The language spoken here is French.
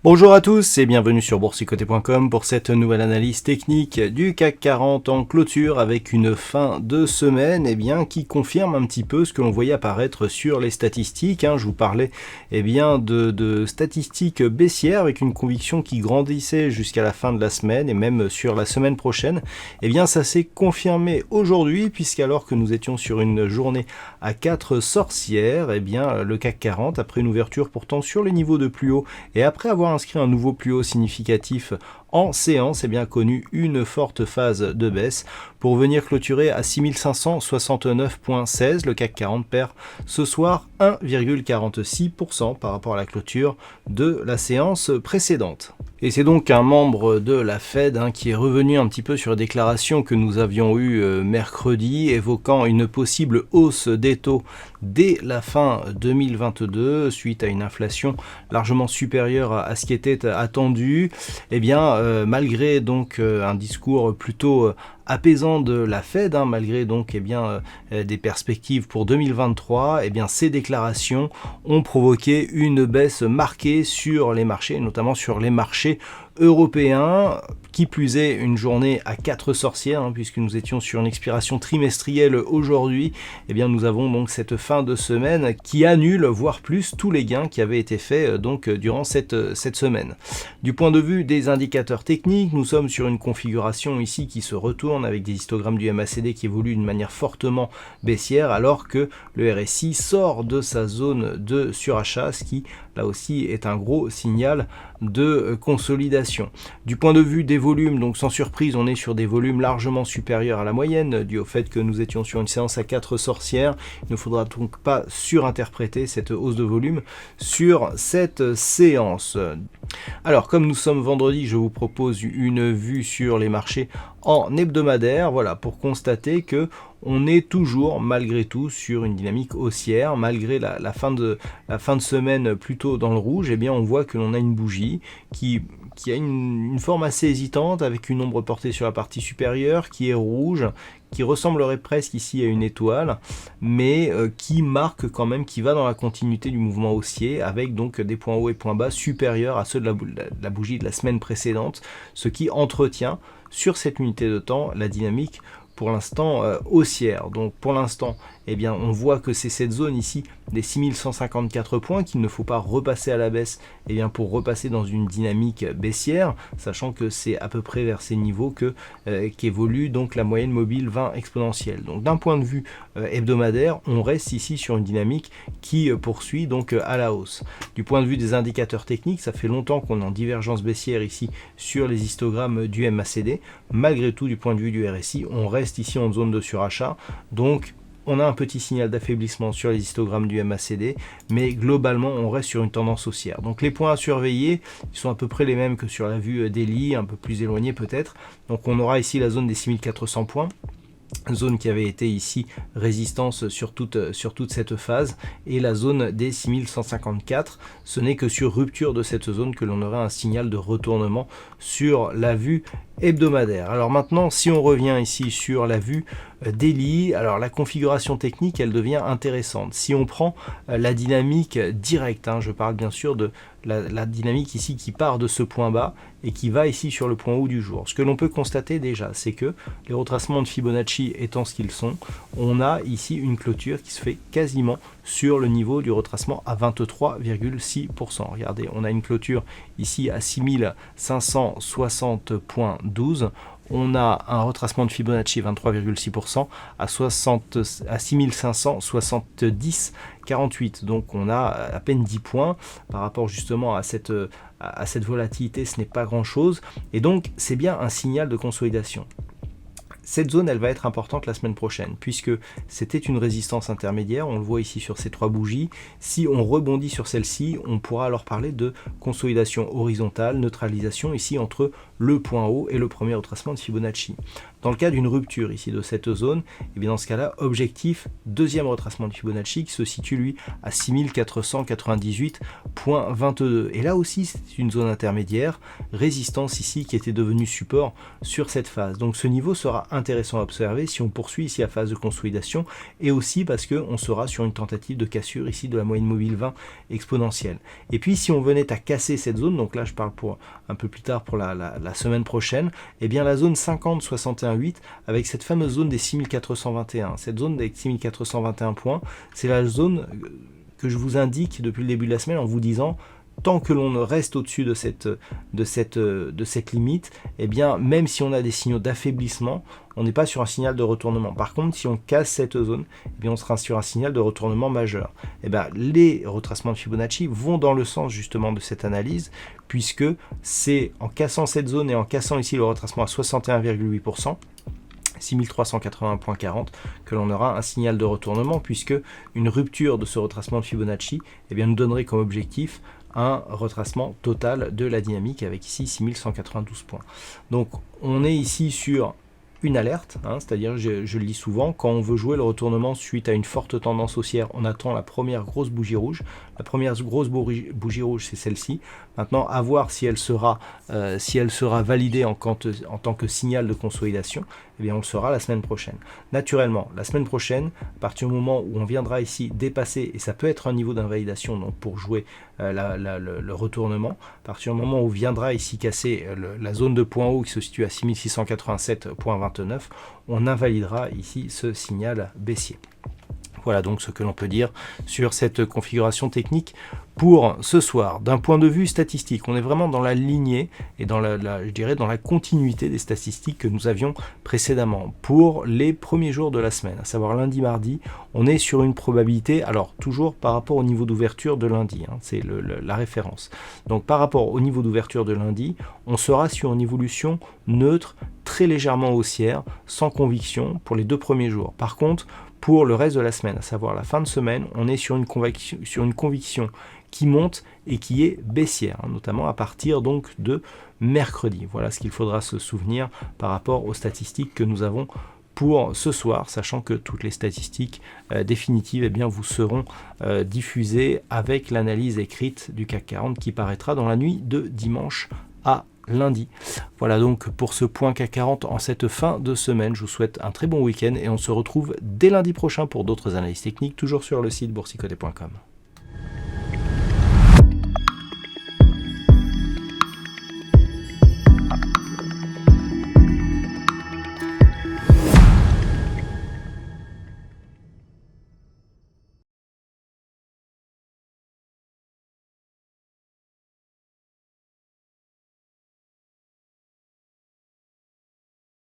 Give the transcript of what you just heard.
Bonjour à tous et bienvenue sur boursicoté.com pour cette nouvelle analyse technique du CAC 40 en clôture avec une fin de semaine qui confirme un petit peu ce que l'on voyait apparaître sur les statistiques. Je vous parlais de statistiques baissières avec une conviction qui grandissait jusqu'à la fin de la semaine et même sur la semaine prochaine. Ça s'est confirmé aujourd'hui puisqu'alors que nous étions sur une journée à 4 sorcières, le CAC 40 après une ouverture pourtant sur les niveaux de plus haut et après avoir inscrit un nouveau plus haut significatif en séance, connu une forte phase de baisse pour venir clôturer à 6569,16. Le CAC 40 perd ce soir 1,46% par rapport à la clôture de la séance précédente. Et c'est donc un membre de la Fed qui est revenu un petit peu sur la déclaration que nous avions eue mercredi, évoquant une possible hausse des taux dès la fin 2022, suite à une inflation largement supérieure à ce qui était attendu. Malgré donc un discours plutôt apaisant de la Fed, malgré donc des perspectives pour 2023, ces déclarations ont provoqué une baisse marquée sur les marchés, notamment sur les marchés européens, qui plus est une journée à 4 sorcières, puisque nous étions sur une expiration trimestrielle aujourd'hui. Nous avons donc cette fin de semaine qui annule, voire plus, tous les gains qui avaient été faits durant cette semaine. Du point de vue des indicateurs techniques, nous sommes sur une configuration ici qui se retourne avec des histogrammes du MACD qui évoluent d'une manière fortement baissière, alors que le RSI sort de sa zone de surachat, ce qui là aussi est un gros signal de consolidation. Du point de vue des volumes, donc sans surprise, on est sur des volumes largement supérieurs à la moyenne, dû au fait que nous étions sur une séance à 4 sorcières. Il ne faudra donc pas surinterpréter cette hausse de volume sur cette séance. Alors, comme nous sommes vendredi, je vous propose une vue sur les marchés en hebdomadaire, pour constater que on est toujours malgré tout sur une dynamique haussière, malgré la fin de semaine plutôt dans le rouge. On voit que l'on a une bougie qui a une forme assez hésitante avec une ombre portée sur la partie supérieure qui est rouge, qui ressemblerait presque ici à une étoile, mais qui marque quand même, qui va dans la continuité du mouvement haussier, avec donc des points hauts et points bas supérieurs à ceux de la bougie de la semaine précédente, ce qui entretient sur cette unité de temps la dynamique pour l'instant haussière. Donc pour l'instant, on voit que c'est cette zone ici des 6154 points qu'il ne faut pas repasser à la baisse pour repasser dans une dynamique baissière, sachant que c'est à peu près vers ces niveaux qu'évolue donc la moyenne mobile 20 exponentielle. Donc d'un point de vue hebdomadaire, on reste ici sur une dynamique qui poursuit donc à la hausse. Du point de vue des indicateurs techniques, ça fait longtemps qu'on est en divergence baissière ici sur les histogrammes du MACD. Malgré tout, du point de vue du RSI, on reste ici en zone de surachat. Donc on a un petit signal d'affaiblissement sur les histogrammes du MACD, mais globalement, on reste sur une tendance haussière. Donc les points à surveiller, ils sont à peu près les mêmes que sur la vue daily, un peu plus éloignés peut-être. Donc on aura ici la zone des 6400 points. Zone qui avait été ici résistance sur toute cette phase, et la zone des 6154, ce n'est que sur rupture de cette zone que l'on aurait un signal de retournement sur la vue hebdomadaire. Alors maintenant, si on revient ici sur la vue daily, alors la configuration technique, elle devient intéressante. Si on prend la dynamique directe, je parle bien sûr de la dynamique ici qui part de ce point bas et qui va ici sur le point haut du jour. Ce que l'on peut constater déjà, c'est que les retracements de Fibonacci étant ce qu'ils sont, on a ici une clôture qui se fait quasiment sur le niveau du retracement à 23,6%. Regardez, on a une clôture ici à 6560,12. On a un retracement de Fibonacci 23,6% à 6570,48. Donc on a à peine 10 points par rapport justement à cette volatilité, ce n'est pas grand chose. Et donc c'est bien un signal de consolidation. cette zone, elle va être importante la semaine prochaine, puisque c'était une résistance intermédiaire, on le voit ici sur ces 3 bougies. Si on rebondit sur celle-ci, on pourra alors parler de consolidation horizontale, neutralisation ici entre le point haut et le premier retracement de Fibonacci. Dans le cas d'une rupture ici de cette zone, et bien dans ce cas-là, objectif, deuxième retracement de Fibonacci qui se situe lui à 6498,22. Et là aussi, c'est une zone intermédiaire, résistance ici qui était devenue support sur cette phase. Donc ce niveau sera intéressant à observer si on poursuit ici la phase de consolidation, et aussi parce qu'on sera sur une tentative de cassure ici de la moyenne mobile 20 exponentielle. Et puis si on venait à casser cette zone, donc là je parle pour un peu plus tard pour la semaine prochaine, et bien la zone 50-61,8 avec cette fameuse zone des 6421. Cette zone des 6421 points, c'est la zone que je vous indique depuis le début de la semaine en vous disant tant que l'on reste au-dessus de cette limite, eh bien, même si on a des signaux d'affaiblissement, on n'est pas sur un signal de retournement. Par contre, si on casse cette zone, eh bien, on sera sur un signal de retournement majeur. Eh bien, les retracements de Fibonacci vont dans le sens justement de cette analyse, puisque c'est en cassant cette zone et en cassant ici le retracement à 61,8%, 6380,40 que l'on aura un signal de retournement, puisque une rupture de ce retracement de Fibonacci eh bien, nous donnerait comme objectif un retracement total de la dynamique avec ici 6192 points. Donc on est ici sur une alerte, c'est-à-dire je le dis souvent, quand on veut jouer le retournement suite à une forte tendance haussière, on attend la première grosse bougie rouge. La première grosse bougie rouge, c'est celle-ci. Maintenant, à voir si elle sera validée en tant que signal de consolidation, eh bien on le saura la semaine prochaine. Naturellement, la semaine prochaine, à partir du moment où on viendra ici dépasser, et ça peut être un niveau d'invalidation donc pour jouer le retournement, à partir du moment où on viendra ici casser la zone de point haut qui se situe à 6687,29, on invalidera ici ce signal baissier. Voilà donc ce que l'on peut dire sur cette configuration technique pour ce soir. D'un point de vue statistique, on est vraiment dans la lignée et dans je dirais dans la continuité des statistiques que nous avions précédemment. Pour les premiers jours de la semaine, à savoir lundi, mardi, on est sur une probabilité, alors toujours par rapport au niveau d'ouverture de lundi, c'est la référence. Donc par rapport au niveau d'ouverture de lundi, on sera sur une évolution neutre, très légèrement haussière, sans conviction pour les 2 premiers jours. Par contre, pour le reste de la semaine, à savoir la fin de semaine, on est sur une conviction qui monte et qui est baissière, notamment à partir donc de mercredi. Voilà ce qu'il faudra se souvenir par rapport aux statistiques que nous avons pour ce soir, sachant que toutes les statistiques définitives eh bien, vous seront diffusées avec l'analyse écrite du CAC 40 qui paraîtra dans la nuit de dimanche à lundi. Voilà donc pour ce point CAC 40 en cette fin de semaine. Je vous souhaite un très bon week-end et on se retrouve dès lundi prochain pour d'autres analyses techniques, toujours sur le site boursicoté.com.